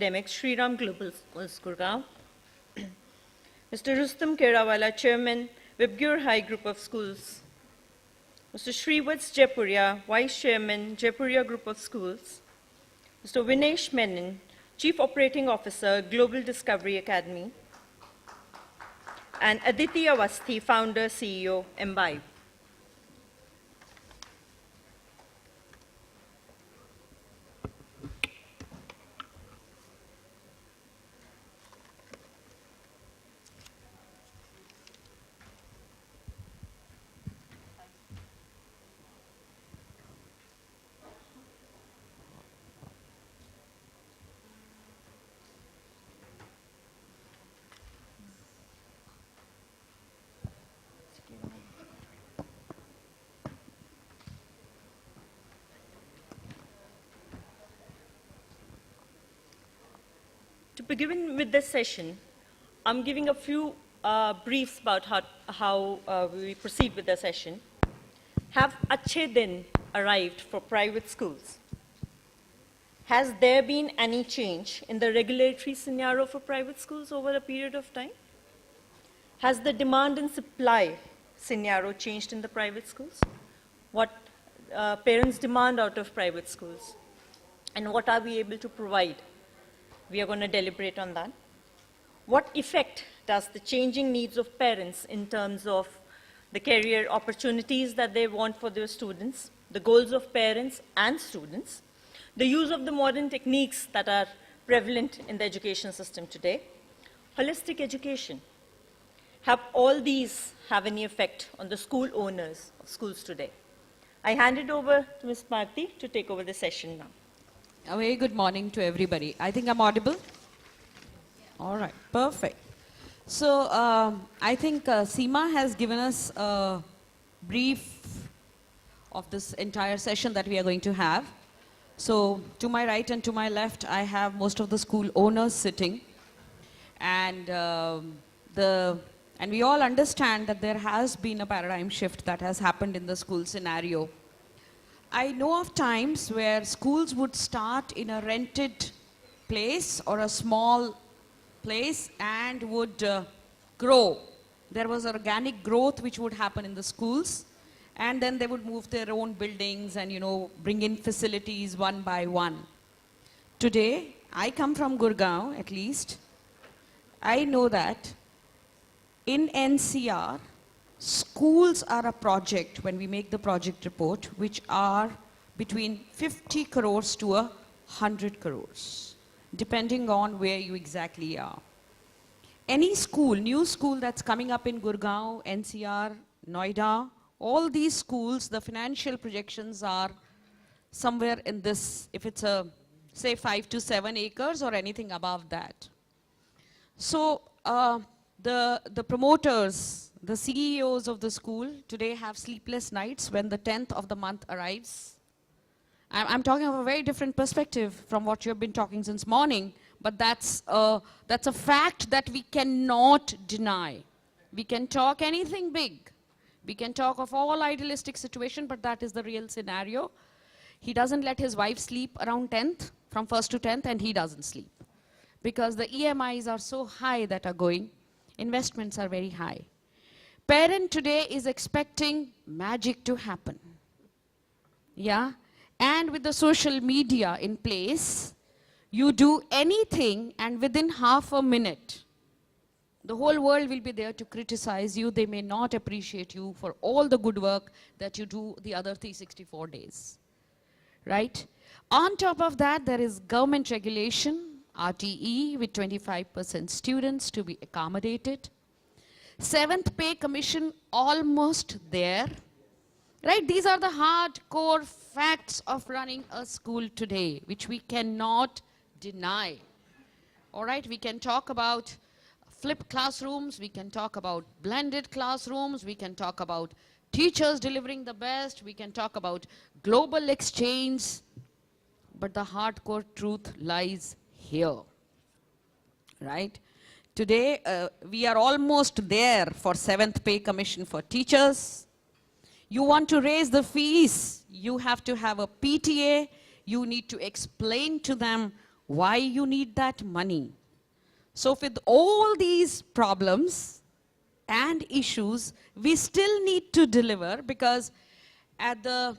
Academics, Shriram Global Schools, Gurgaon. Mr. Rustam Kerawala, Chairman, Vibgyor High Group of Schools. Mr. Shrivats Jaipuria, Vice Chairman, Jaipuria Group of Schools. Mr. Vinesh Menon, Chief Operating Officer, Global Discovery Academy. And Aditi Awasthi, Founder, CEO, Imbibe. To begin with this session, I'm giving a few briefs about how we proceed with the session. Have Achhe Din arrived for private schools? Has there been any change in the regulatory scenario for private schools over a period of time? Has the demand and supply scenario changed in the private schools? What parents demand out of private schools? And what are we able to provide? We are going to deliberate on that. What effect does the changing needs of parents in terms of the career opportunities that they want for their students, the goals of parents and students, the use of the modern techniques that are prevalent in the education system today, holistic education, have all these have any effect on the school owners of schools today? I hand it over to Ms. Bharti to take over the session now. A very good morning to everybody. I think I'm audible? All right, perfect. So I think Seema has given us a brief of this entire session that we are going to have. So to my right and to my left, I have most of the school owners sitting. And, and we all understand that there has been a paradigm shift that has happened in the school scenario. I know of times where schools would start in a rented place or a small place and would grow. There was organic growth which would happen in the schools, and then they would move their own buildings and, you know, bring in facilities one by one. Today, I come from Gurgaon at least. I know that in NCR, schools are a project, when we make the project report, which are between 50 crores to 100 crores, depending on where you exactly are. Any school, new school that's coming up in Gurgaon, NCR, Noida, all these schools, the financial projections are somewhere in this, if it's a, say 5 to 7 acres or anything above that. So the promoters, the CEOs of the school today have sleepless nights when the 10th of the month arrives. I'm talking of a very different perspective from what you've been talking since morning, but that's a fact that we cannot deny. We can talk anything big. We can talk of all idealistic situation, but that is the real scenario. He doesn't let his wife sleep around 10th, from 1st to 10th, and he doesn't sleep. Because the EMIs are so high that are going, investments are very high. Parent today is expecting magic to happen. Yeah? And with the social media in place, you do anything and within half a minute, the whole world will be there to criticize you. They may not appreciate you for all the good work that you do the other 364 days. Right? On top of that, there is government regulation, RTE, with 25% students to be accommodated. 7th pay commission almost there, right? These are the hardcore facts of running a school today, which we cannot deny. All right, we can talk about flipped classrooms, we can talk about blended classrooms, we can talk about teachers delivering the best, we can talk about global exchange, but the hardcore truth lies here, right? Today, we are almost there for 7th pay commission for teachers. You want to raise the fees, you have to have a PTA. You need to explain to them why you need that money. So with all these problems and issues, we still need to deliver, because at the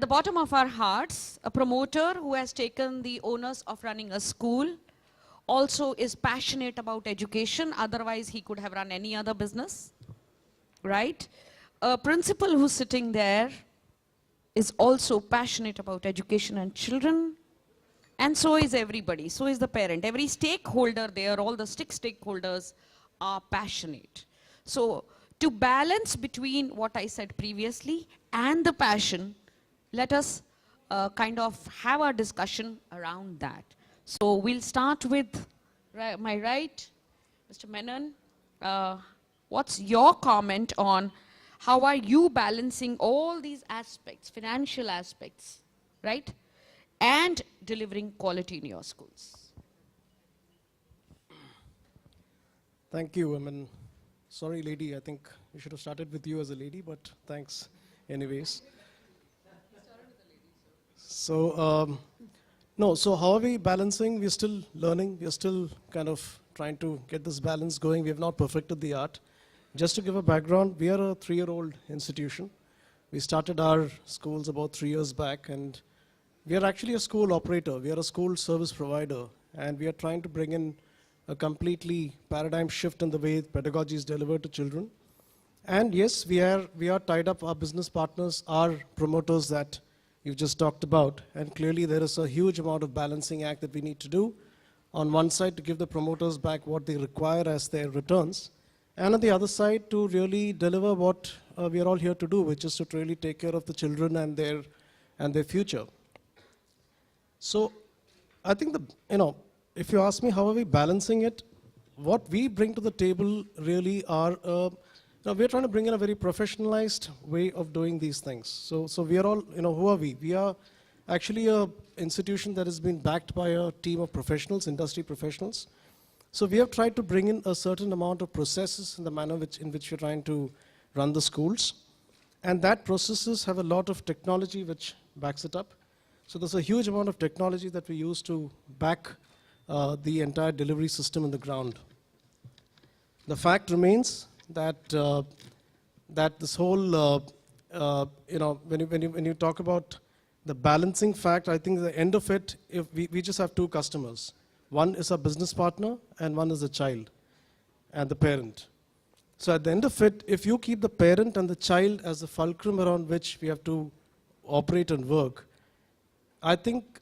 bottom of our hearts, a promoter who has taken the onus of running a school also is passionate about education, otherwise he could have run any other business, right? A principal who's sitting there is also passionate about education and children, and so is everybody, so is the parent. Every stakeholder there, all the stakeholders are passionate. So to balance between what I said previously and the passion, let us kind of have a discussion around that. So we'll start with my right, Mr. Menon. What's your comment on how are you balancing all these aspects, financial aspects, right? And delivering quality in your schools? Thank you. I mean, sorry, lady. I think we should have started with you as a lady, but thanks anyways. So, no, so how are we balancing? We're still learning. We're still kind of trying to get this balance going. We have not perfected the art. Just to give a background, we are a 3-year-old institution. We started our schools about 3 years back, and we are actually a school operator. We are a school service provider, and we are trying to bring in a completely paradigm shift in the way pedagogy is delivered to children. And yes, we are tied up. Our business partners are promoters that you've just talked about, and clearly there is a huge amount of balancing act that we need to do. On one side, to give the promoters back what they require as their returns, and on the other side, to really deliver what we are all here to do, which is to really take care of the children and their future. So I think if you ask me how are we balancing it, what we bring to the table really are, we're trying to bring in a very professionalized way of doing these things. So we are all, who are we? We are actually a institution that has been backed by a team of professionals, industry professionals. So we have tried to bring in a certain amount of processes in the manner in which we're trying to run the schools. And that processes have a lot of technology which backs it up. So there's a huge amount of technology that we use to back the entire delivery system in the ground. The fact remains that that this whole, when you talk about the balancing fact, I think at the end of it, if we just have two customers. One is a business partner, and one is the child and the parent. So at the end of it, if you keep the parent and the child as the fulcrum around which we have to operate and work, I think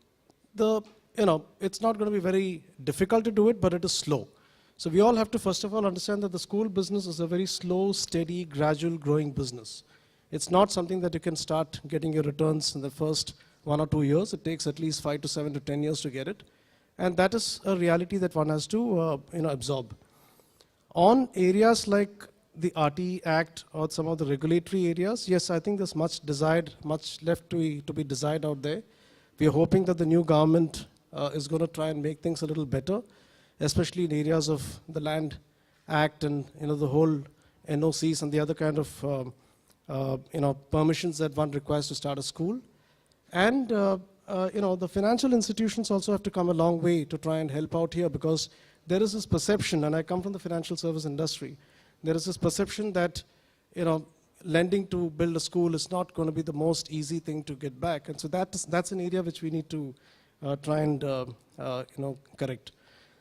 it's not going to be very difficult to do it, but it is slow. So we all have to first of all understand that the school business is a very slow, steady, gradual growing business. It's not something that you can start getting your returns in the first 1 or 2 years. It takes at least 5 to 7 to 10 years to get it. And that is a reality that one has to absorb. On areas like the RTE Act or some of the regulatory areas, yes, I think there's much left to be desired out there. We are hoping that the new government is going to try and make things a little better, especially in areas of the Land Act and the whole NOCs and the other kind of permissions that one requires to start a school. And the financial institutions also have to come a long way to try and help out here, because there is this perception, and I come from the financial service industry, there is this perception that lending to build a school is not going to be the most easy thing to get back, and so that's an area which we need to try and correct.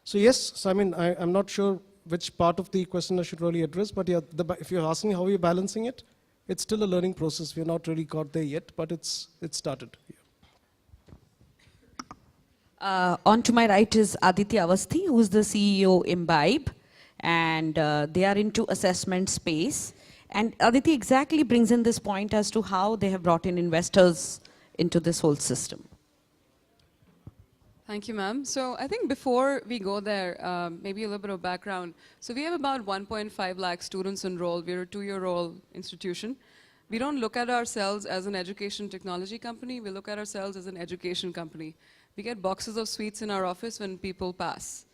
So yes, I mean I'm not sure which part of the question I should really address, but yeah, if you're asking me how we're balancing it, it's still a learning process. We're not really got there yet, but it's started. Yeah. On to my right is Aditya Avasthi, who's the CEO Imbibe, and they are into assessment space. And Aditya exactly brings in this point as to how they have brought in investors into this whole system. Thank you, ma'am. So I think before we go there, maybe a little bit of background. So we have about 1.5 lakh students enrolled. We're a 2-year-old institution. We don't look at ourselves as an education technology company. We look at ourselves as an education company. We get boxes of sweets in our office when people pass.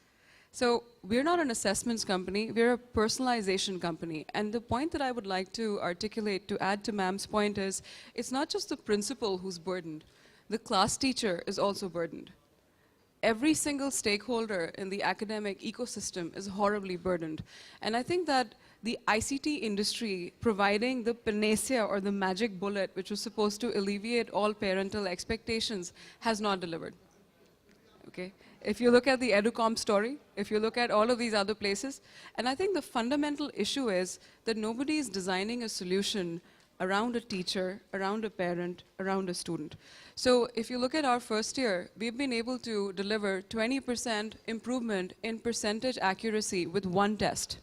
So we're not an assessments company. We're a personalization company. And the point that I would like to articulate to add to ma'am's point is, it's not just the principal who's burdened. The class teacher is also burdened. every single stakeholder in the academic ecosystem is horribly burdened. And I think that the ICT industry providing the panacea or the magic bullet, which was supposed to alleviate all parental expectations, has not delivered. Okay? If you look at the EduCom story, if you look at all of these other places, and I think the fundamental issue is that nobody is designing a solution around a teacher, around a parent, around a student. So if you look at our first year, we've been able to deliver 20% improvement in percentage accuracy with one test.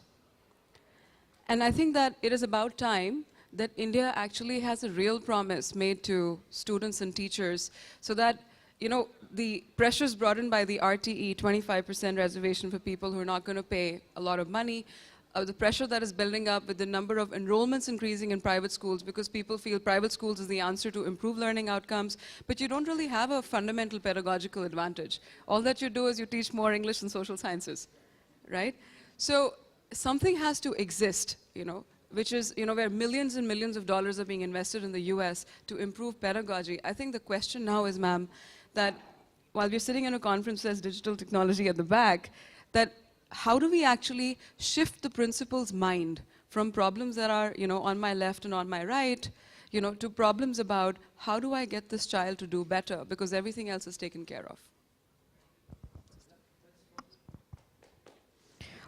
And I think that it is about time that India actually has a real promise made to students and teachers so that, you know, the pressures brought in by the RTE, 25% reservation for people who are not going to pay a lot of money, the pressure that is building up with the number of enrollments increasing in private schools because people feel private schools is the answer to improve learning outcomes, but you don't really have a fundamental pedagogical advantage. All that you do is you teach more English and social sciences, right? So something has to exist, you know, which is, you know, where millions and millions of dollars are being invested in the US to improve pedagogy. I think the question now is, ma'am, that while we're sitting in a conference that says digital technology at the back, that how do we actually shift the principal's mind from problems that are, you know, on my left and on my right, you know, to problems about how do I get this child to do better because everything else is taken care of.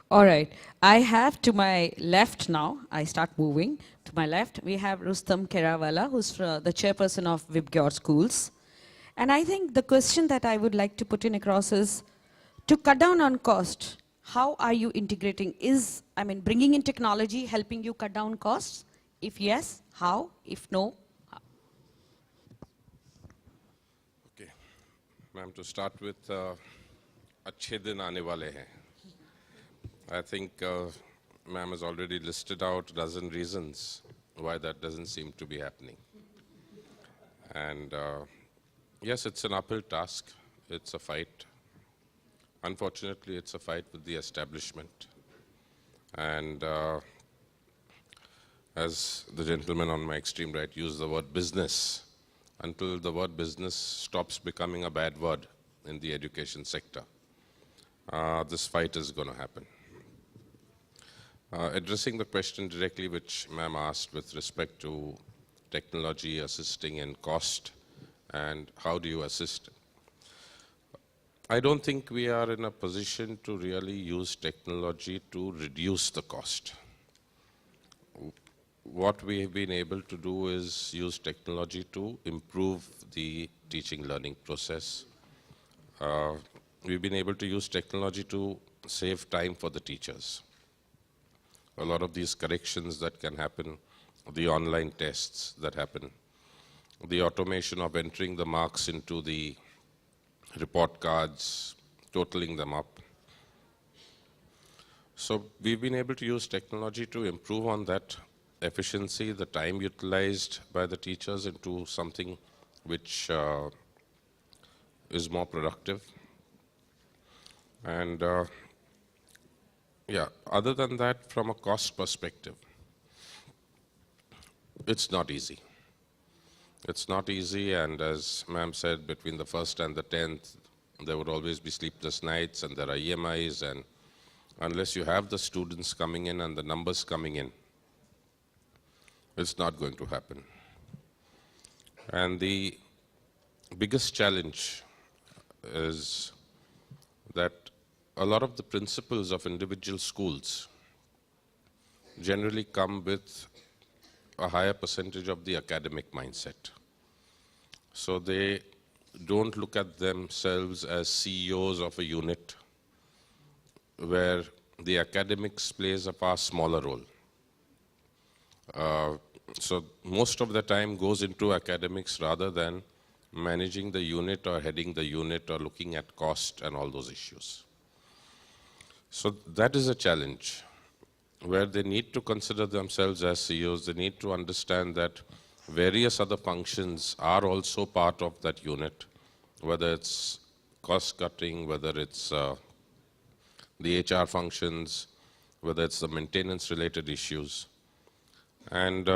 All right. I have to my left now, I start moving. To my left, we have Rustam Kerawala, who's the chairperson of Vibgyor Schools. And I think the question that I would like to put in across is, to cut down on cost, how are you integrating? Is, I mean, bringing in technology helping you cut down costs? If yes, how? If no, how? Okay. Ma'am, to start with, Achhe din aane wale hain. I think ma'am has already listed out a dozen reasons why that doesn't seem to be happening. And yes, it's an uphill task. It's a fight. Unfortunately, it's a fight with the establishment. And as the gentleman on my extreme right used the word business, until the word business stops becoming a bad word in the education sector, this fight is going to happen. Addressing the question directly which ma'am asked with respect to technology assisting in cost and how do you assist. I don't think we are in a position to really use technology to reduce the cost. What we have been able to do is use technology to improve the teaching learning process. We've been able to use technology to save time for the teachers. A lot of these corrections that can happen, the online tests that happen, the automation of entering the marks into the report cards, totaling them up. So we've been able to use technology to improve on that efficiency, the time utilized by the teachers into something which is more productive. And yeah, other than that, from a cost perspective, it's not easy. It's not easy, and as ma'am said, between the 1st and the 10th, there would always be sleepless nights, and there are EMIs, and unless you have the students coming in and the numbers coming in, it's not going to happen. And the biggest challenge is that a lot of the principals of individual schools generally come with a higher percentage of the academic mindset. So they don't look at themselves as CEOs of a unit where the academics plays a far smaller role. So most of the time goes into academics rather than managing the unit or heading the unit or looking at cost and all those issues. So that is a challenge where they need to consider themselves as CEOs. They need to understand that various other functions are also part of that unit, whether it's cost cutting, whether it's the HR functions, whether it's the maintenance related issues. And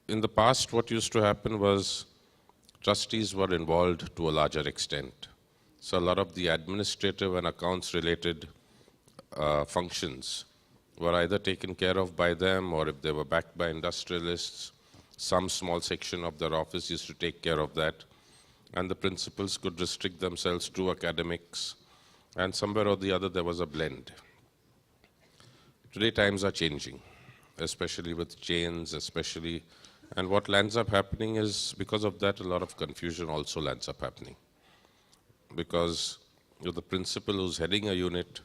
in the past, what used to happen was trustees were involved to a larger extent. So a lot of the administrative and accounts related functions were either taken care of by them, or if they were backed by industrialists, some small section of their office used to take care of that. And the principals could restrict themselves to academics, and somewhere or the other there was a blend. Today times are changing, especially with chains, and what lands up happening is, because of that, a lot of confusion also lands up happening. Because the principal who's heading a unit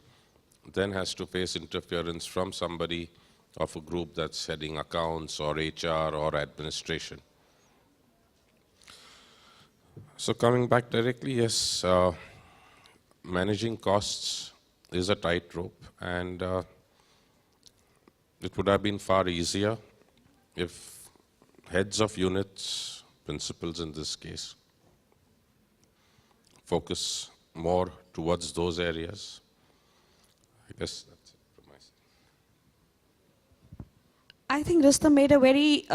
then has to face interference from somebody of a group that's heading accounts or HR or administration. So coming back directly, yes, managing costs is a tightrope, and it would have been far easier if heads of units, principals in this case, focus more towards those areas. I guess that's it from my side. I think Rustam made a very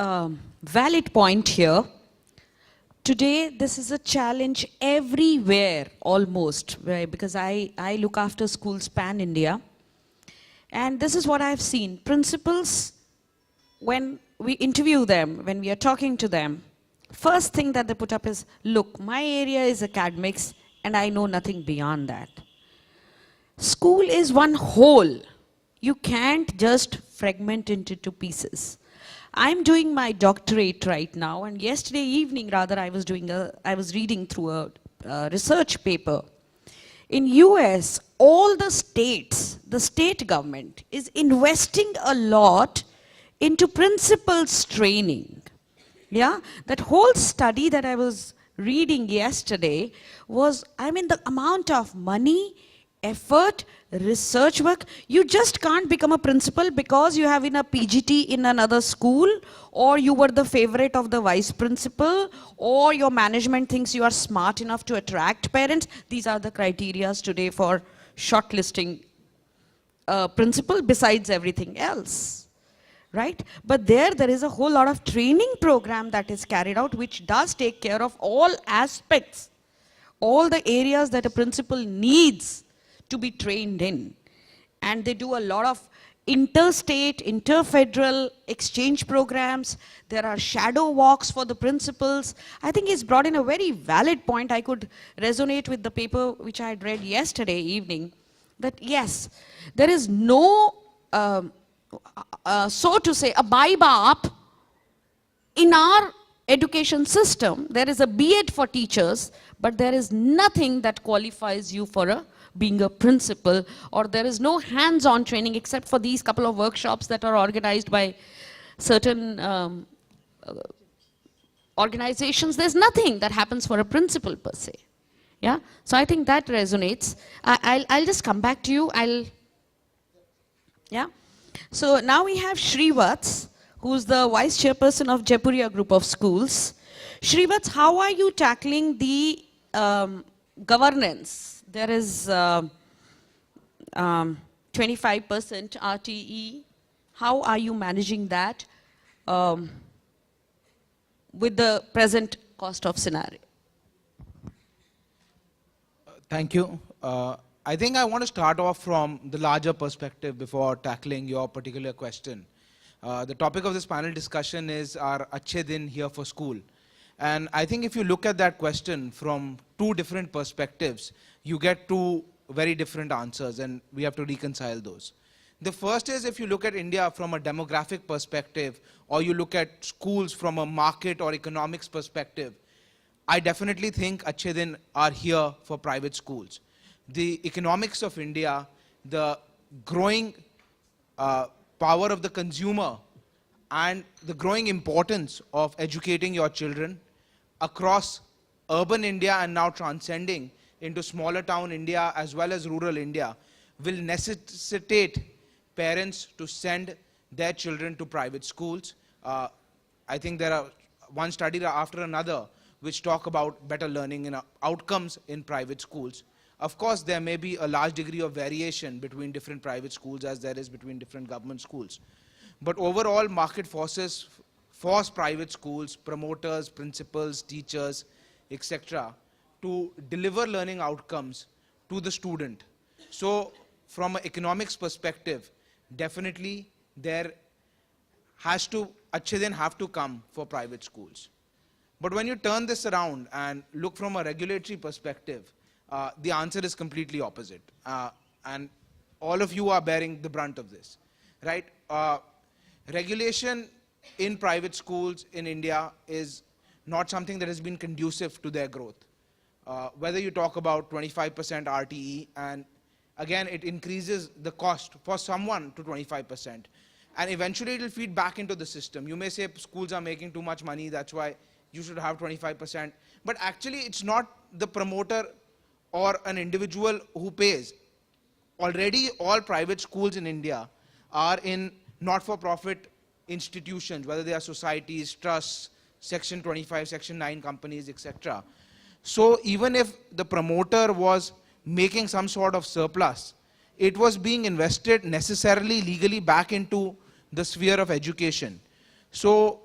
valid point here. Today, this is a challenge everywhere, almost, right? Because I look after schools pan-India. And this is what I've seen. Principals, when we interview them, when we are talking to them, first thing that they put up is, look, my area is academics, and I know nothing beyond that. School is one whole. You can't just fragment it into pieces. I'm doing my doctorate right now, and yesterday evening, rather, I was reading through a research paper. In US, all the states, the state government is investing a lot into principals training. Yeah, that whole study that I was reading yesterday was, I mean, the amount of money, effort, research work. You just can't become a principal because you have in a PGT in another school, or you were the favorite of the vice principal, or your management thinks you are smart enough to attract parents. These are the criteria today for shortlisting a principal, besides everything else. Right? But there is a whole lot of training program that is carried out, which does take care of all aspects, all the areas that a principal needs to be trained in. And they do a lot of interstate, interfederal exchange programs. There are shadow walks for the principals. I think he's brought in a very valid point. I could resonate with the paper which I had read yesterday evening, that yes, there is no, so to say, a BiBAP in our education system. There is a B.Ed for teachers, but there is nothing that qualifies you for being a principal, or there is no hands-on training except for these couple of workshops that are organized by certain organizations. There's nothing that happens for a principal per se. Yeah, so I think that resonates. I'll just come back to you. Yeah. So now we have Shrivats, who's the vice chairperson of Jaipuria Group of Schools. Shrivats, how are you tackling the governance? There is 25% RTE. How are you managing that with the present cost of scenario? Thank you. I think I want to start off from the larger perspective before tackling your particular question. The topic of this panel discussion is our Achhe Din here for school. And I think if you look at that question from two different perspectives, you get two very different answers, and we have to reconcile those. The first is, if you look at India from a demographic perspective, or you look at schools from a market or economics perspective, I definitely think Achhe Din are here for private schools. The economics of India, the growing power of the consumer, and the growing importance of educating your children across urban India and now transcending into smaller town India as well as rural India will necessitate parents to send their children to private schools. I think there are one study after another which talk about better learning and outcomes in private schools. Of course, there may be a large degree of variation between different private schools as there is between different government schools. But overall, market forces force private schools, promoters, principals, teachers, etc., to deliver learning outcomes to the student. So from an economics perspective, definitely there has to, Achhe Din have to come for private schools. But when you turn this around and look from a regulatory perspective, the answer is completely opposite. And all of you are bearing the brunt of this, right? Regulation in private schools in India is not something that has been conducive to their growth. Whether you talk about 25% RTE, and again, it increases the cost for someone to 25%. And eventually it will feed back into the system. You may say schools are making too much money, that's why you should have 25%. But actually it's not the promoter or an individual who pays. Already all private schools in India are in not-for-profit institutions, whether they are societies, trusts, Section 25, Section 9 companies, etc. So even if the promoter was making some sort of surplus, it was being invested necessarily legally back into the sphere of education. So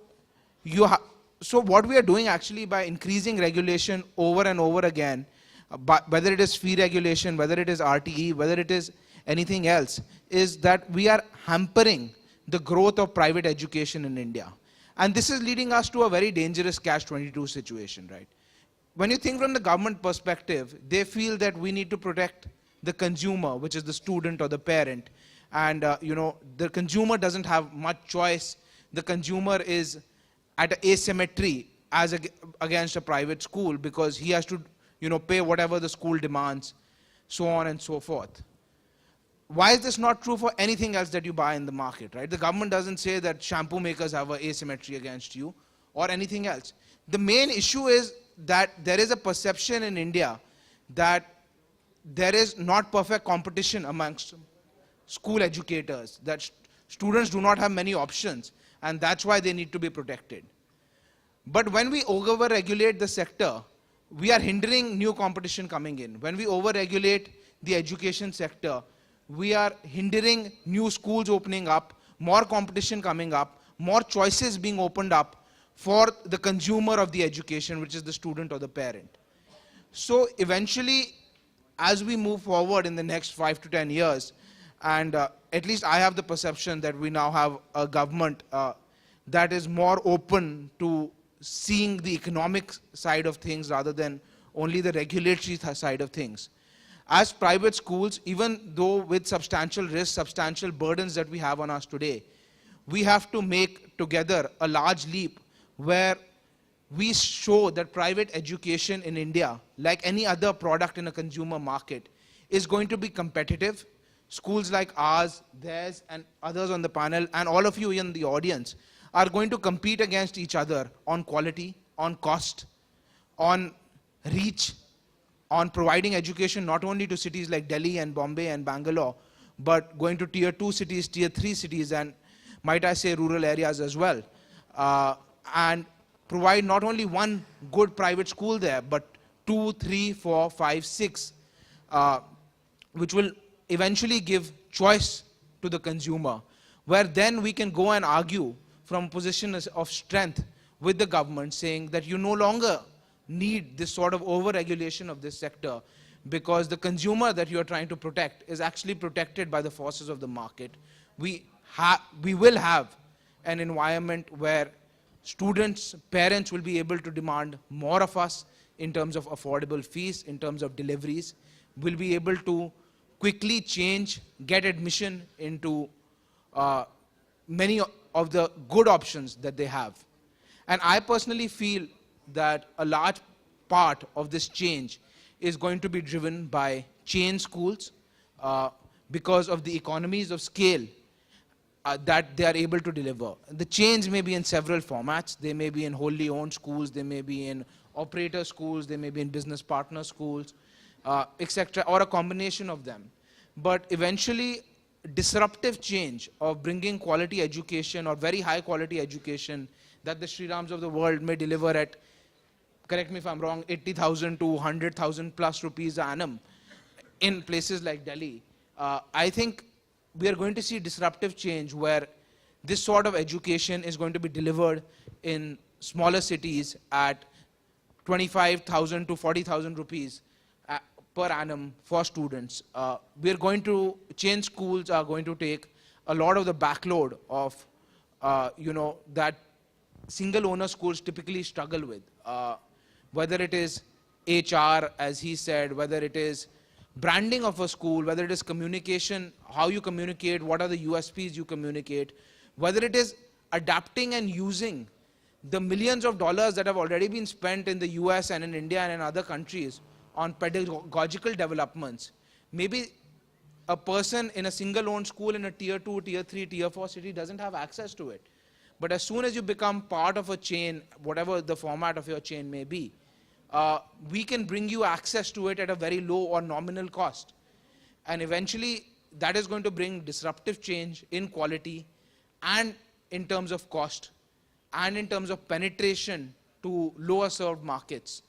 what we are doing actually by increasing regulation over and over again, whether it is fee regulation, whether it is RTE, whether it is anything else, is that we are hampering the growth of private education in India. And this is leading us to a very dangerous catch-22 situation, right? When you think from the government perspective, they feel that we need to protect the consumer, which is the student or the parent. And the consumer doesn't have much choice. The consumer is at an asymmetry as against a private school, because he has to pay whatever the school demands, so on and so forth. Why is this not true for anything else that you buy in the market, right? The government doesn't say that shampoo makers have an asymmetry against you or anything else. The main issue is that there is a perception in India that there is not perfect competition amongst school educators, that students do not have many options, and that's why they need to be protected. But when we over-regulate the sector, we are hindering new competition coming in. When we over-regulate the education sector, we are hindering new schools opening up, more competition coming up, more choices being opened up for the consumer of the education, which is the student or the parent. So eventually, as we move forward in the next 5 to 10 years, and at least I have the perception that we now have a government that is more open to seeing the economic side of things rather than only the regulatory side of things. As private schools, even though with substantial risks, substantial burdens that we have on us today, we have to make together a large leap where we show that private education in India, like any other product in a consumer market, is going to be competitive. Schools like ours, theirs, and others on the panel, and all of you in the audience, are going to compete against each other on quality, on cost, on reach, on providing education not only to cities like Delhi and Bombay and Bangalore, but going to tier 2 cities, tier 3 cities, and might I say rural areas as well. And provide not only one good private school there, but 2, 3, 4, 5, 6, which will eventually give choice to the consumer, where then we can go and argue from a position of strength with the government, saying that you no longer need this sort of over-regulation of this sector, because the consumer that you are trying to protect is actually protected by the forces of the market. We will have an environment where students, parents will be able to demand more of us in terms of affordable fees, in terms of deliveries. We'll be able to quickly change, get admission into many of the good options that they have. And I personally feel that a large part of this change is going to be driven by chain schools because of the economies of scale that they are able to deliver. The chains may be in several formats. They may be in wholly owned schools, they may be in operator schools, they may be in business partner schools, etc., or a combination of them. But eventually, disruptive change of bringing quality education or very high quality education that the Srirams of the world may deliver at, correct me if I'm wrong, 80,000 to 100,000 plus rupees a annum in places like Delhi. I think we are going to see disruptive change where this sort of education is going to be delivered in smaller cities at 25,000 to 40,000 rupees per annum for students. We're going to, chain schools are going to take a lot of the backload of, that single owner schools typically struggle with. Whether it is HR, as he said, whether it is branding of a school, whether it is communication, how you communicate, what are the USPs you communicate, whether it is adapting and using the millions of dollars that have already been spent in the US and in India and in other countries on pedagogical developments. Maybe a person in a single-owned school in a tier 2, tier 3, tier 4 city doesn't have access to it. But as soon as you become part of a chain, whatever the format of your chain may be, we can bring you access to it at a very low or nominal cost. And eventually, that is going to bring disruptive change in quality and in terms of cost and in terms of penetration to lower served markets,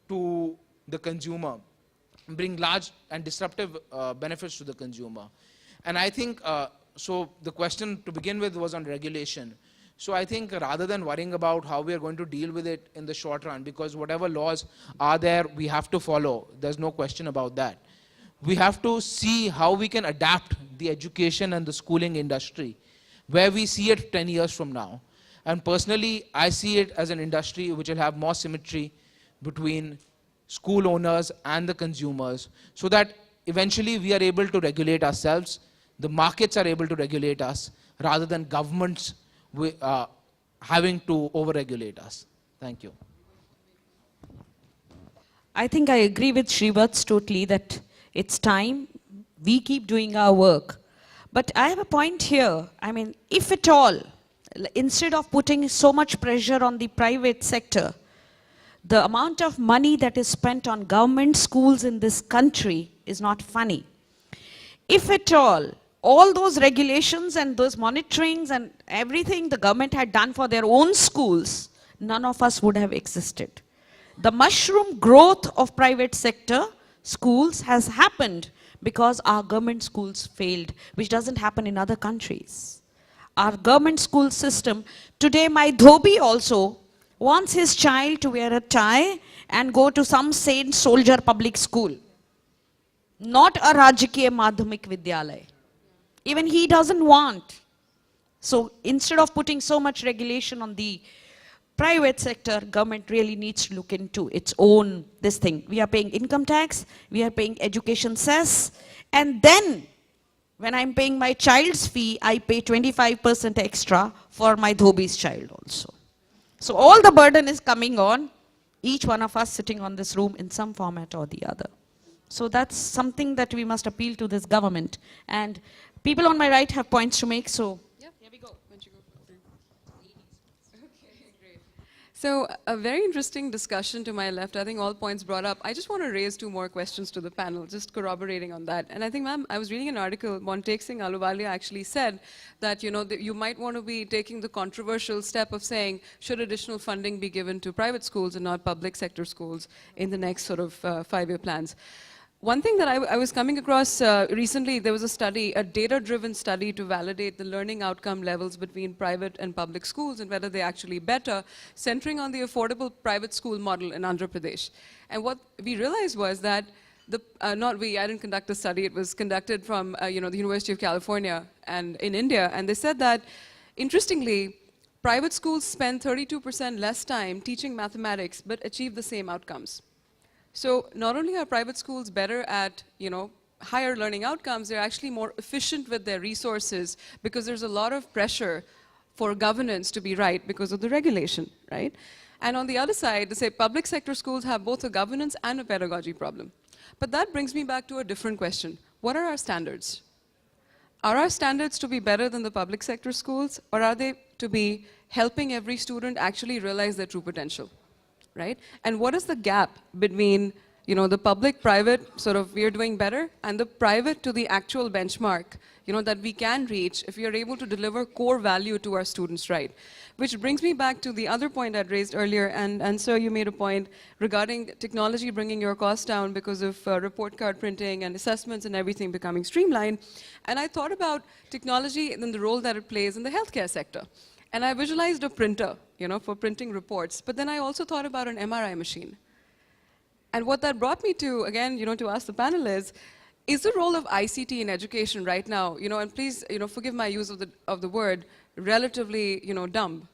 to the consumer, bring large and disruptive benefits to the consumer. And I think, so the question to begin with was on regulation. So I think rather than worrying about how we are going to deal with it in the short run, because whatever laws are there, we have to follow. There's no question about that. We have to see how we can adapt the education and the schooling industry, where we see it 10 years from now. And personally, I see it as an industry which will have more symmetry between school owners and the consumers, so that eventually we are able to regulate ourselves, the markets are able to regulate us, rather than governments having to over-regulate us. Thank you. I think I agree with Srivat's totally that it's time we keep doing our work. But I have a point here. I mean, if at all, instead of putting so much pressure on the private sector, the amount of money that is spent on government schools in this country is not funny. If at all those regulations and those monitorings and everything the government had done for their own schools, none of us would have existed. The mushroom growth of private sector schools has happened because our government schools failed, which doesn't happen in other countries. Our government school system, today my dhobi also wants his child to wear a tie and go to some Saint Soldier public school, not a Rajakiya Madhyamik Vidyalaya. Even he doesn't want. So instead of putting so much regulation on the private sector, government really needs to look into its own this thing. We are paying income tax, we are paying education cess, and then when I'm paying my child's fee, I pay 25% extra for my dhobi's child also. So all the burden is coming on each one of us sitting on this room in some format or the other. So that's something that we must appeal to this government. And people on my right have points to make, so yeah, here we go. Okay, great. So a very interesting discussion to my left. I think all points brought up. I just want to raise two more questions to the panel, just corroborating on that. And I think, ma'am, I was reading an article, Montek Singh Ahluwalia actually said that, that you might want to be taking the controversial step of saying, should additional funding be given to private schools and not public sector schools in the next sort of 5-year plans? One thing that I was coming across recently, there was a study, a data-driven study to validate the learning outcome levels between private and public schools and whether they're actually better, centering on the affordable private school model in Andhra Pradesh. And what we realized was that, I didn't conduct the study, it was conducted from the University of California and in India, and they said that, interestingly, private schools spend 32% less time teaching mathematics but achieve the same outcomes. So not only are private schools better at, higher learning outcomes, they're actually more efficient with their resources because there's a lot of pressure for governance to be right because of the regulation, right? And on the other side, they say public sector schools have both a governance and a pedagogy problem. But that brings me back to a different question. What are our standards? Are our standards to be better than the public sector schools, or are they to be helping every student actually realize their true potential? Right? And what is the gap between, the public-private sort of we're doing better and the private to the actual benchmark, that we can reach if we are able to deliver core value to our students, right? Which brings me back to the other point I'd raised earlier, and sir, you made a point regarding technology bringing your costs down because of report card printing and assessments and everything becoming streamlined. And I thought about technology and the role that it plays in the healthcare sector. And I visualized a printer, for printing reports. But then I also thought about an MRI machine, And what that brought me to, again, to ask the panel is the role of ICT in education right now, and please, forgive my use of the word, relatively, dumb,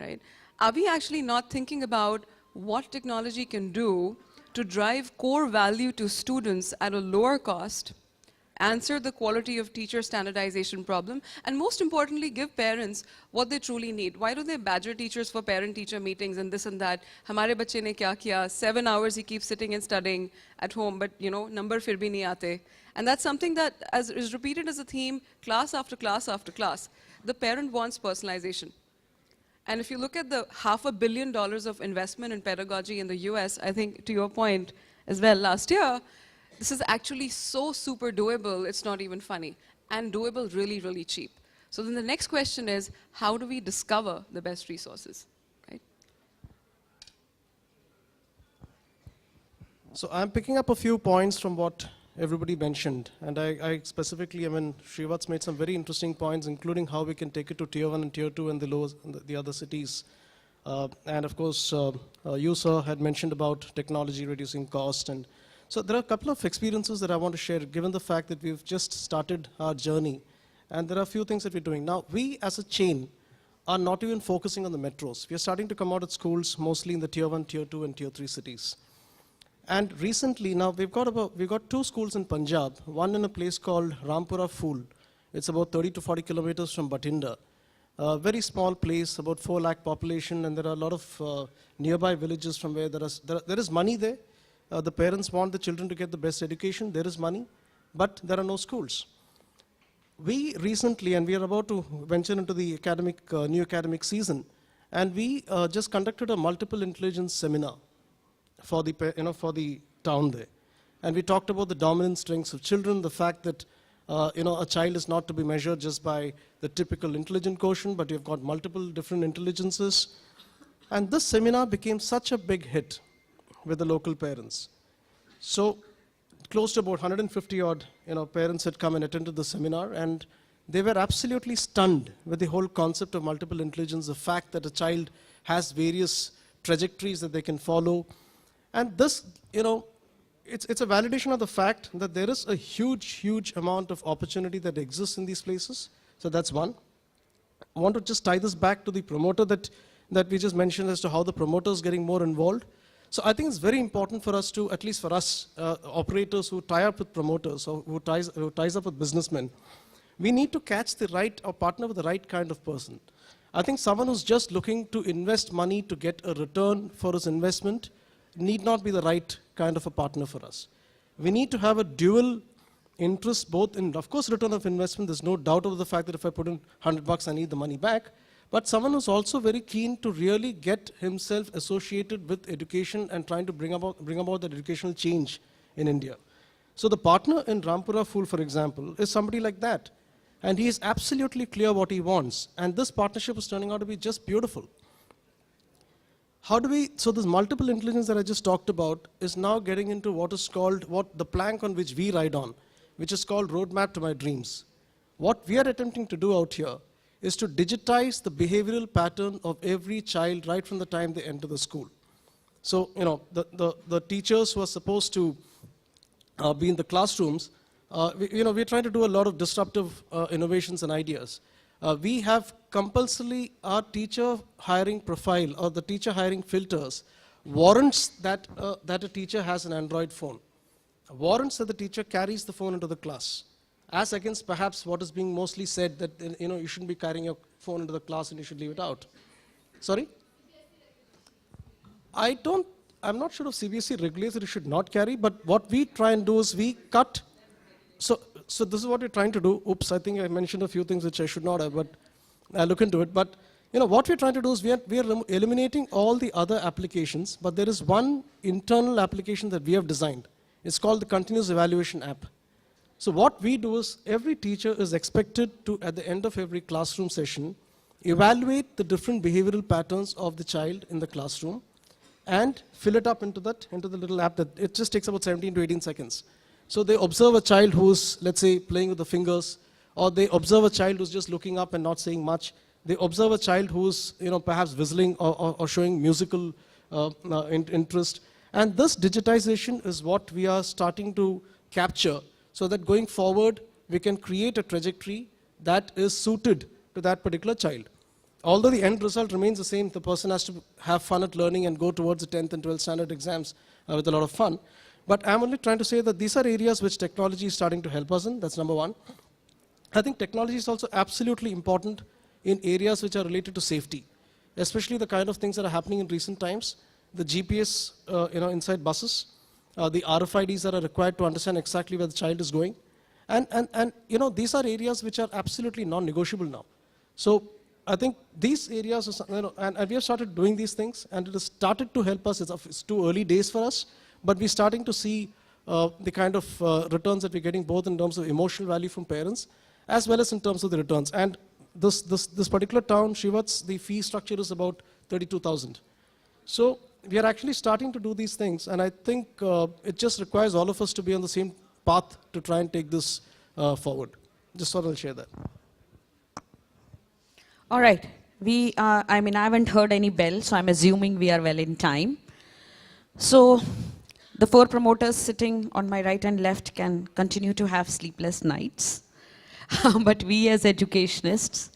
right? Are we actually not thinking about what technology can do to drive core value to students at a lower cost, answer the quality of teacher standardization problem, and most importantly, give parents what they truly need? Why do they badger teachers for parent-teacher meetings and this and that? Hamare bacche ne kya kiya? 7 hours he keeps sitting and studying at home, but number fir bhi nahi aate. And that's something that is repeated as a theme class after class after class. The parent wants personalization. And if you look at the $500 million of investment in pedagogy in the US, I think to your point as well last year, this is actually so super doable, it's not even funny. And doable really, really cheap. So then the next question is, how do we discover the best resources, right? So I'm picking up a few points from what everybody mentioned. And I specifically, Srivat's made some very interesting points, including how we can take it to tier 1 and tier 2 and the other cities. And of course, you, sir, had mentioned about technology reducing cost. And so there are a couple of experiences that I want to share, given the fact that we've just started our journey. And there are a few things that we're doing. Now, we as a chain are not even focusing on the metros. We are starting to come out at schools mostly in the tier 1, tier 2, and tier 3 cities. And recently, now we've got 2 schools in Punjab, one in a place called Rampura Phool. It's about 30 to 40 kilometers from Bathinda. A very small place, about 4 lakh population, and there are a lot of nearby villages from where there is money there. The parents want the children to get the best education, there is money, but there are no schools. We recently, and we are about to venture into the new academic season, and we just conducted a multiple intelligence seminar for the town there. And we talked about the dominant strengths of children, the fact that a child is not to be measured just by the typical intelligent quotient, but you've got multiple different intelligences. And this seminar became such a big hit with the local parents. So close to about 150 odd parents had come and attended the seminar, and they were absolutely stunned with the whole concept of multiple intelligence, the fact that a child has various trajectories that they can follow. And this, it's a validation of the fact that there is a huge, huge amount of opportunity that exists in these places. So that's one. I want to just tie this back to the promoter that we just mentioned as to how the promoter is getting more involved. So I think it's very important for us to, at least for us, operators who tie up with promoters or who ties up with businessmen, we need to catch the right or partner with the right kind of person. I think someone who's just looking to invest money to get a return for his investment need not be the right kind of a partner for us. We need to have a dual interest, both in, of course, return of investment. There's no doubt over the fact that if I put in $100, I need the money back. But someone who's also very keen to really get himself associated with education and trying to bring about that educational change in India. So the partner in Rampura Phool, for example, is somebody like that. And he is absolutely clear what he wants. And this partnership is turning out to be just beautiful. So this multiple intelligence that I just talked about is now getting into what is called, the plank on which we ride on, which is called Roadmap to My Dreams. What we are attempting to do out here is to digitize the behavioral pattern of every child right from the time they enter the school. So, the teachers who are supposed to be in the classrooms, we're trying to do a lot of disruptive innovations and ideas. We have compulsorily our teacher hiring profile or the teacher hiring filters warrants that a teacher has an Android phone, warrants that the teacher carries the phone into the class, as against perhaps what is being mostly said that you shouldn't be carrying your phone into the class and you should leave it out. Sorry? I'm not sure if CBSE regulates that you should not carry, but what we try and do is we cut. So this is what we're trying to do. Oops, I think I mentioned a few things which I should not have, but I'll look into it. But what we're trying to do is we are eliminating all the other applications, but there is one internal application that we have designed. It's called the Continuous Evaluation app. So what we do is every teacher is expected to, at the end of every classroom session, evaluate the different behavioral patterns of the child in the classroom and fill it up into the little app that it just takes about 17 to 18 seconds. So they observe a child who's, let's say, playing with the fingers, or they observe a child who's just looking up and not saying much. They observe a child who's, perhaps whistling or showing musical interest. And this digitization is what we are starting to capture so that going forward, we can create a trajectory that is suited to that particular child. Although the end result remains the same, the person has to have fun at learning and go towards the 10th and 12th standard exams with a lot of fun. But I'm only trying to say that these are areas which technology is starting to help us in. That's number one. I think technology is also absolutely important in areas which are related to safety, especially the kind of things that are happening in recent times. The GPS, inside buses, the RFIDs that are required to understand exactly where the child is going. And these are areas which are absolutely non-negotiable now. So I think these areas, and we have started doing these things, and it has started to help us. It's too early days for us, but we're starting to see the kind of returns that we're getting, both in terms of emotional value from parents, as well as in terms of the returns. And this particular town, Shivats, the fee structure is about 32,000. So we are actually starting to do these things, and I think it just requires all of us to be on the same path to try and take this forward. Just thought I'll share that. All right. I haven't heard any bell, so I'm assuming we are well in time. So the four promoters sitting on my right and left can continue to have sleepless nights. But we as educationists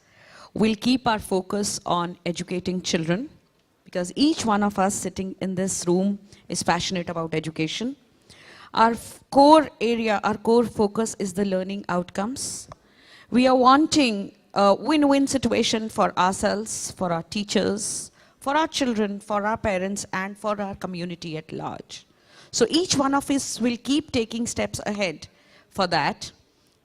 will keep our focus on educating children, because each one of us sitting in this room is passionate about education. Our core area, our core focus is the learning outcomes. We are wanting a win-win situation for ourselves, for our teachers, for our children, for our parents, and for our community at large. So each one of us will keep taking steps ahead for that.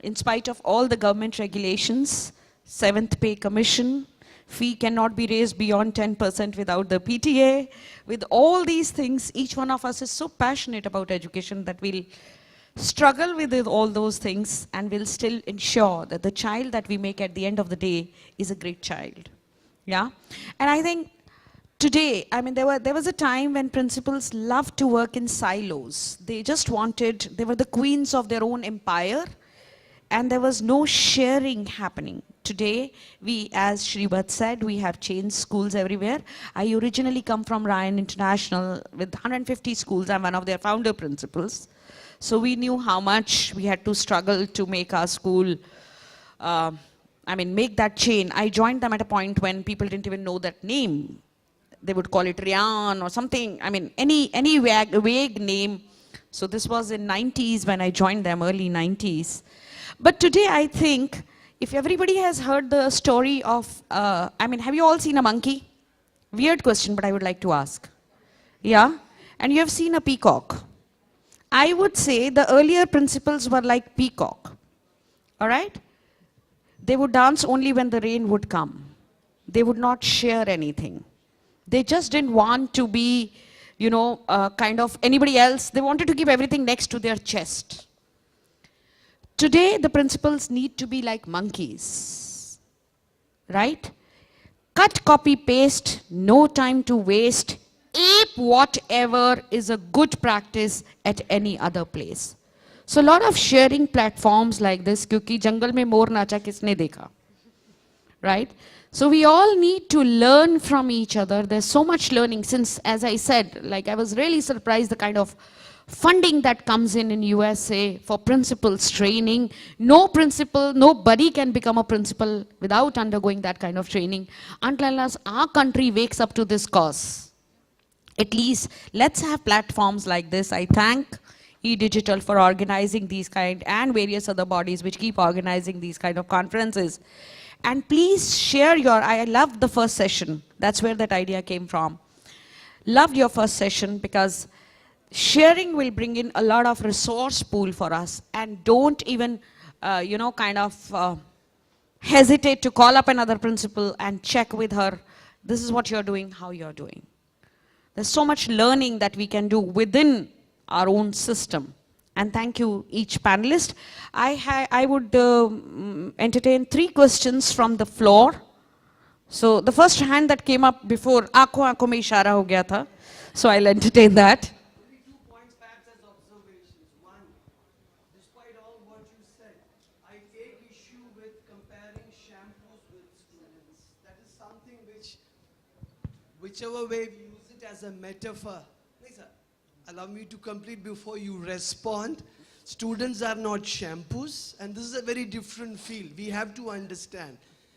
In spite of all the government regulations, 7th Pay Commission, fee cannot be raised beyond 10% without the PTA. With all these things, each one of us is so passionate about education that we'll struggle with all those things and will still ensure that the child that we make at the end of the day is a great child. Yeah? And I think today, there was a time when principals loved to work in silos. They were the queens of their own empire, and there was no sharing happening. Today, we, as Shrivat said, we have changed schools everywhere. I originally come from Ryan International with 150 schools. I'm one of their founder principals. So we knew how much we had to struggle to make our school, make that chain. I joined them at a point when people didn't even know that name. They would call it Rian or something. Any vague name. So this was in 90s when I joined them, early 90s. But today I think, if everybody has heard the story of, have you all seen a monkey? Weird question, but I would like to ask. Yeah? And you have seen a peacock. I would say the earlier principles were like peacock. All right? They would dance only when the rain would come. They would not share anything. They just didn't want to be, kind of anybody else. They wanted to keep everything next to their chest. Today, the principals need to be like monkeys, right? Cut, copy, paste, no time to waste, ape whatever is a good practice at any other place. So a lot of sharing platforms like this, kyunki jungle mein mor nacha kisne dekha, right? So we all need to learn from each other. There's so much learning since, as I said, I was really surprised the kind of funding that comes in USA for principals training. No principal, nobody can become a principal without undergoing that kind of training unless our country wakes up to this cause. At least let's have platforms like this. I thank eDigital for organizing these and various other bodies which keep organizing these kind of conferences. And please share I loved the first session. That's where that idea came from. Loved your first session because sharing will bring in a lot of resource pool for us, and don't even, hesitate to call up another principal and check with her, this is what you're doing, how you're doing. There's so much learning that we can do within our own system. And thank you, each panelist. I would entertain 3 questions from the floor. So the first hand that came up before, aankhon mein ishara ho gaya tha. So I'll entertain that. Whichever way we use it as a metaphor. Nahi, sir. allow me to complete before you respond. Students are not shampoos, and this is a very different field. We have to understand.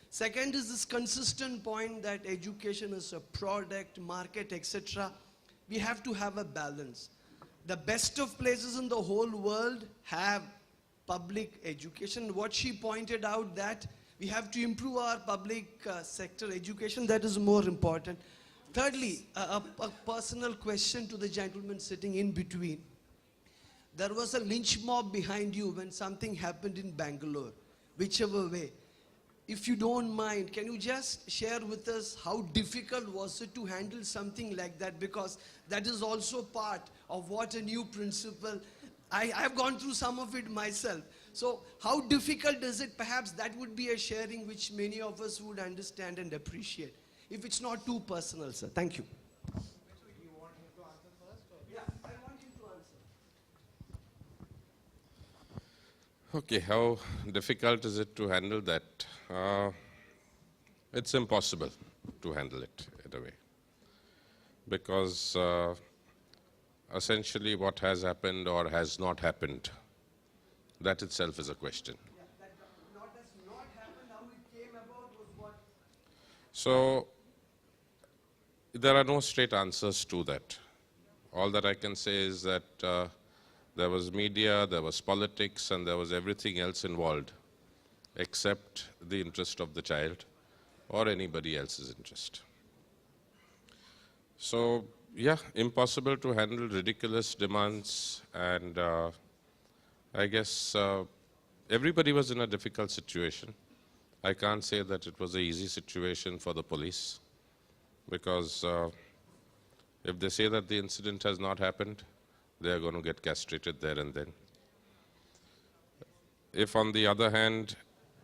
Second is this consistent point that education is a product, market, etc. We have to have a balance. The best of places in the whole world have public education. What she pointed out that we have to improve our public sector education, that is more important. Thirdly, a personal question to the gentleman sitting in between. There was a lynch mob behind you when something happened in Bangalore, whichever way. If you don't mind, can you just share with us how difficult was it to handle something like that? Because that is also part of what a new principal, I've gone through some of it myself. So how difficult is it? Perhaps that would be a sharing which many of us would understand and appreciate. If it's not too personal, sir. Thank you. Yeah, I want him to answer. Okay, how difficult is it to handle that? It's impossible to handle it in a way. Because essentially what has happened or has not happened, that itself is a question. Yeah, that not has not happened, how it came about was what? So there are no straight answers to that. All that I can say is that there was media, there was politics, and there was everything else involved except the interest of the child or anybody else's interest. So, yeah, impossible to handle ridiculous demands, and I guess everybody was in a difficult situation. I can't say that it was an easy situation for the police, because if they say that the incident has not happened, they are going to get castrated there and then. If, on the other hand,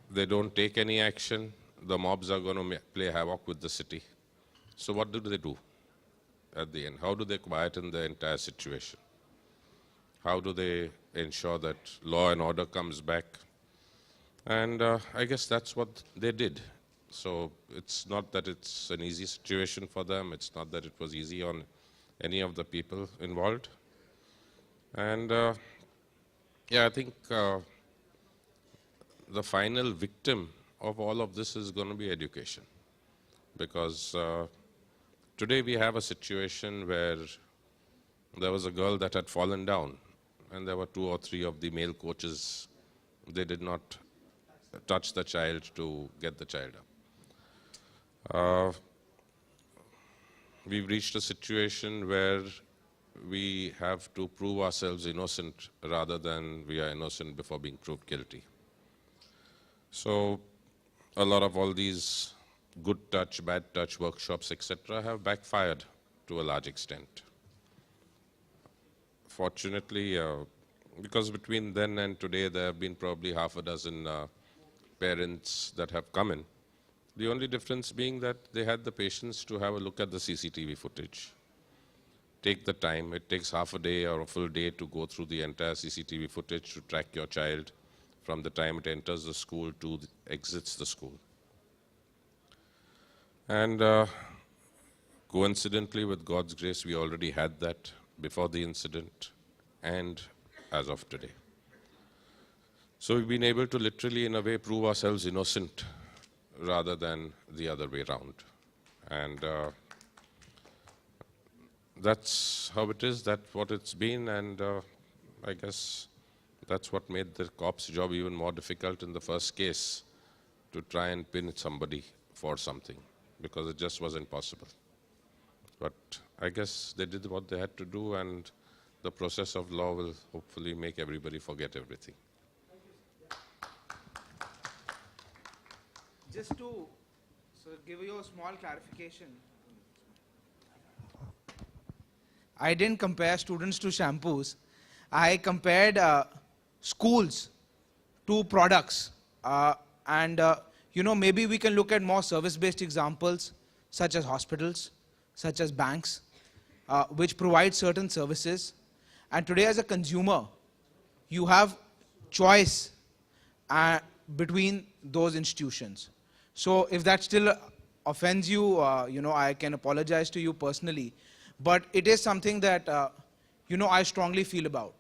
they don't take any action, the mobs are going to play havoc with the city. So what do they do at the end? How do they quieten the entire situation? How do they ensure that law and order comes back? And I guess that's what they did. So it's not that it's an easy situation for them. It's not that it was easy on any of the people involved. And yeah, I think the final victim of all of this is going to be education. Because today we have a situation where there was a girl that had fallen down, and there were 2 or 3 of the male coaches. They did not touch the child to get the child up. We've reached a situation where we have to prove ourselves innocent rather than we are innocent before being proved guilty. So a lot of all these good touch, bad touch workshops, etc., have backfired to a large extent. Fortunately, because between then and today there have been probably half a dozen parents that have come in. The only difference being that they had the patience to have a look at the CCTV footage. Take the time. It takes half a day or a full day to go through the entire CCTV footage to track your child from the time it enters the school to exits the school. And coincidentally, with God's grace, we already had that before the incident and as of today. So we've been able to literally, in a way, prove ourselves innocent rather than the other way around. And that's how it is, that's what it's been, and I guess that's what made the cop's job even more difficult in the first case, to try and pin somebody for something, because it just wasn't possible. But I guess they did what they had to do, and the process of law will hopefully make everybody forget everything. Just to give you a small clarification, I didn't compare students to shampoos. I compared schools to products. Maybe we can look at more service-based examples, such as hospitals, such as banks, which provide certain services. And today, as a consumer, you have choice between those institutions. So if that still offends you, I can apologize to you personally. But it is something that I strongly feel about.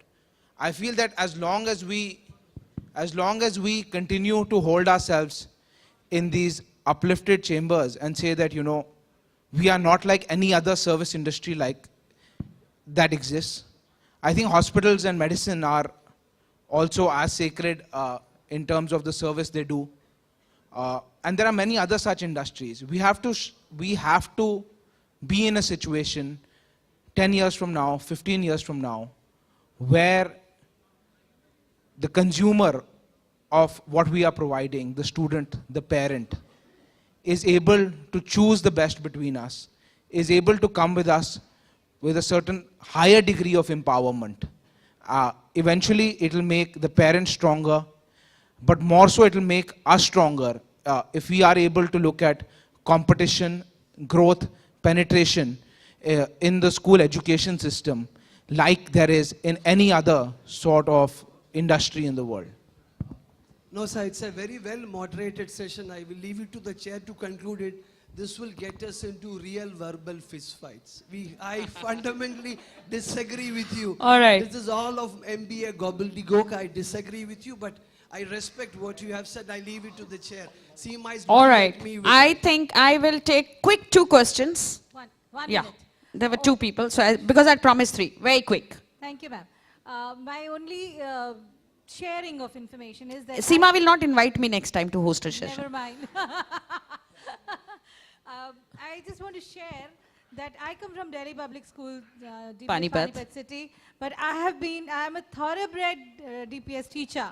I feel that as long as we continue to hold ourselves in these uplifted chambers and say that, we are not like any other service industry like that exists, I think hospitals and medicine are also as sacred in terms of the service they do. And there are many other such industries. We have to be in a situation 10 years from now, 15 years from now, where the consumer of what we are providing, the student, the parent, is able to choose the best between us, is able to come with us with a certain higher degree of empowerment. Eventually, it will make the parents stronger, but more so it will make us stronger if we are able to look at competition, growth, penetration in the school education system like there is in any other sort of industry in the world. No, sir, it's a very well moderated session. I will leave it to the chair to conclude it. This will get us into real verbal fistfights. I fundamentally disagree with you. All right. This is all of MBA gobbledygook. I disagree with you, but I respect what you have said. I leave it to the chair. Seema is All looking right. at me with I think I will take quick 2 questions. One Yeah. minute. There were 2 people, so because I promised 3. Very quick. Thank you, ma'am. My only sharing of information is that... Seema will not invite me next time to host a session. Never mind. I just want to share that I come from Delhi Public School, DPS Panipat. Panipat City, but I am a thoroughbred DPS teacher,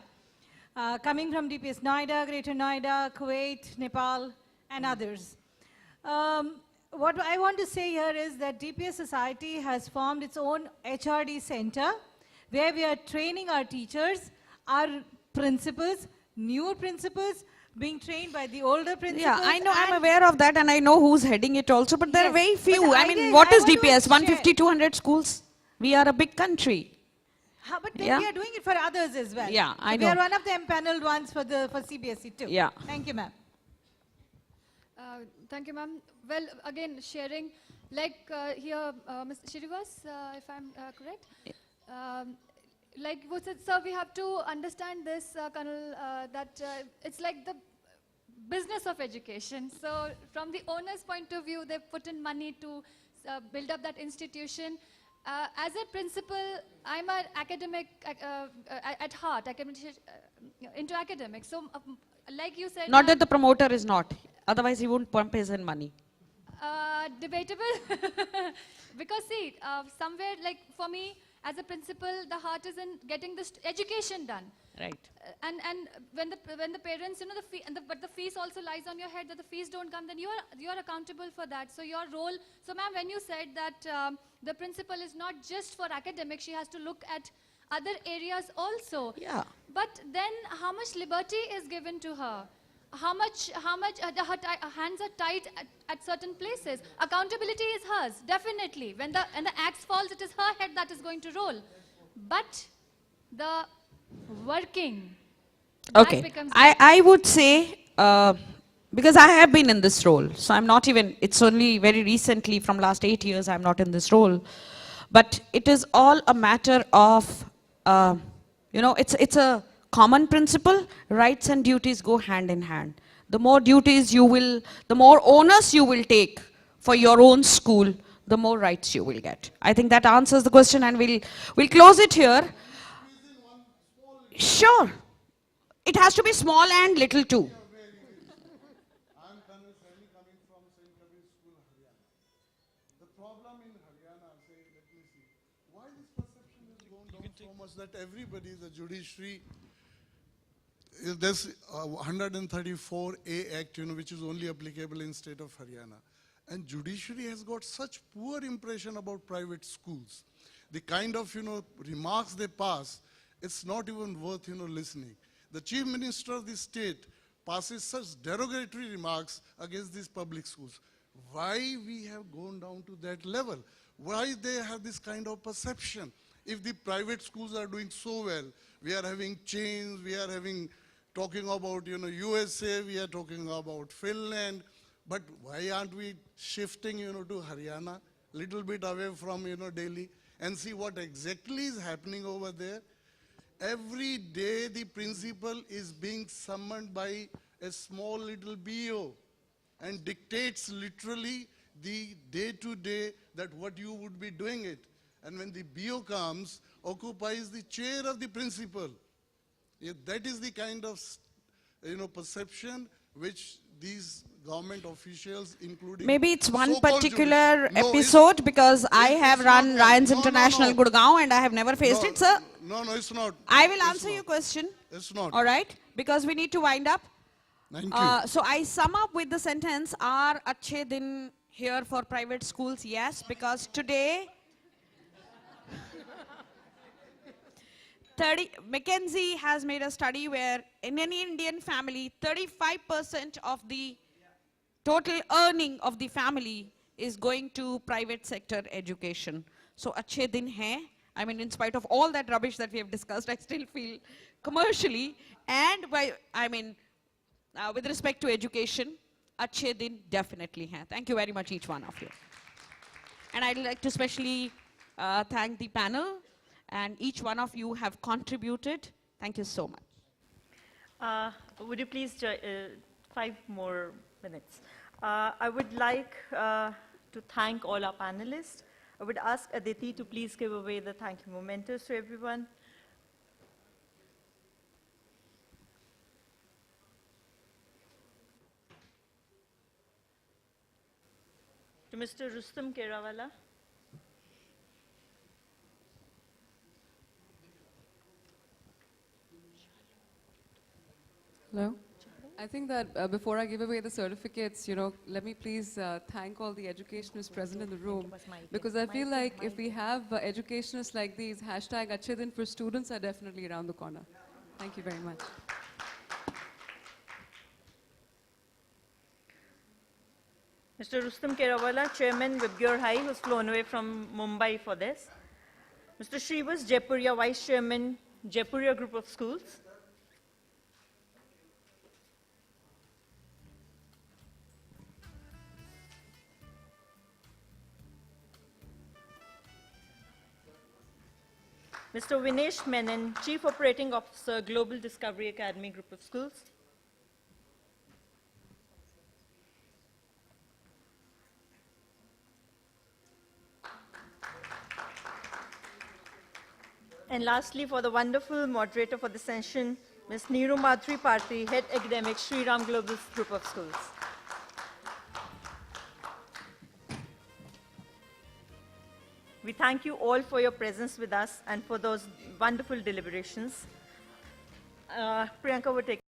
coming from DPS Noida, Greater Noida, Kuwait, Nepal, and others. What I want to say here is that DPS Society has formed its own HRD center, where we are training our teachers, our principals, newer principals, being trained by the older principals. Yeah, I know, I'm and- aware of that, and I know who's heading it also, but there are Yes, very but few. I I mean, guess what I is want to DPS? share- 150, 200 schools? We are a big country. But then Yeah. we are doing it for others as well. Yeah, I We know. are one of the empaneled ones for CBSE too. Yeah. Thank you, ma'am. Thank you, ma'am. Well, again, sharing, like here, Mr. Shrivas, if I'm correct, like what said, sir, we have to understand this, Colonel, that it's like the business of education. So from the owner's point of view, they put in money to build up that institution. As a principal, I'm an academic at heart, into academics. So like you said, Not ma'am, that the promoter is not. Otherwise, he won't pump his in money. debatable. Because see, somewhere like for me, as a principal, the heart is in getting this education done. Right. And when the parents, the fee, but the fees also lies on your head, that the fees don't come, then you are accountable for that. So your role. So ma'am, when you said that the principal is not just for academics, she has to look at other areas also. Yeah. But then how much liberty is given to her? How much her hands are tied at certain places? Accountability is hers, definitely. When the axe falls, it is her head that is going to roll. But the working, that Okay. becomes I would say, because I have been in this role, so I'm not even, it's only very recently, from last 8 years, I'm not in this role. But it is all a matter of, it's a common principle, rights and duties go hand in hand. The more duties the more onus you will take for your own school, the more rights you will get. I think that answers the question, and we'll close it here. Sure. It has to be small and little too. I'm currently coming from St. Kabir School, Haryana. The problem in Haryana, let me see, why this perception is going down so much that everybody, the judiciary, there's 134A Act, which is only applicable in state of Haryana. And judiciary has got such poor impression about private schools. The kind of, remarks they pass, it's not even worth, listening. The chief minister of the state passes such derogatory remarks against these public schools. Why we have gone down to that level? Why they have this kind of perception? If the private schools are doing so well, we are having chains, we are talking about, USA, we are talking about Finland, but why aren't we shifting, to Haryana, little bit away from, Delhi? and see what exactly is happening over there. Every day the principal is being summoned by a small little BO and dictates literally the day-to-day that what you would be doing it. And when the BO comes, occupies the chair of the principal. That is the kind of perception which these government officials, including Maybe it's one so-called particular judiciary- No, episode because I have it's run not one. Ryan's No, no, International no. Gurgaon and I have never faced it, sir. No, it's not. I will It's answer not. your question. It's not. All right, because we need to wind up. Thank you. So I sum up with the sentence, are Achhe Din here for private schools? Yes, because today, McKinsey has made a study where in any Indian family, 35% of the total earning of the family is going to private sector education. So Achhe Din hai. I mean, in spite of all that rubbish that we have discussed, I still feel commercially and with respect to education, Achhe Din definitely hai. Thank you very much, each one of you. And I'd like to especially thank the panel, and each one of you have contributed. Thank you so much. Would you please, 5 more minutes. I would like to thank all our panelists. I would ask Aditi to please give away the thank you mementos to everyone. To Mr. Rustam Kerawala. Hello. I think that before I give away the certificates, let me please thank all the educationists present in the room, because I feel like if we have educationists like these, hashtag Achhe Din for students are definitely around the corner. Thank you very much. Mr. Rustam Kerawala, Chairman, Vibgyor High, who's flown away from Mumbai for this. Mr. Shrivas Jaipuria, Vice Chairman, Jaipuria Group of Schools. Mr. Vinesh Menon, Chief Operating Officer, Global Discovery Academy Group of Schools. And lastly, for the wonderful moderator for the session, Ms. Neeru Madhuri Parthi, Head Academic, Sri Ram Global Group of Schools. We thank you all for your presence with us and for those wonderful deliberations. Priyanka would take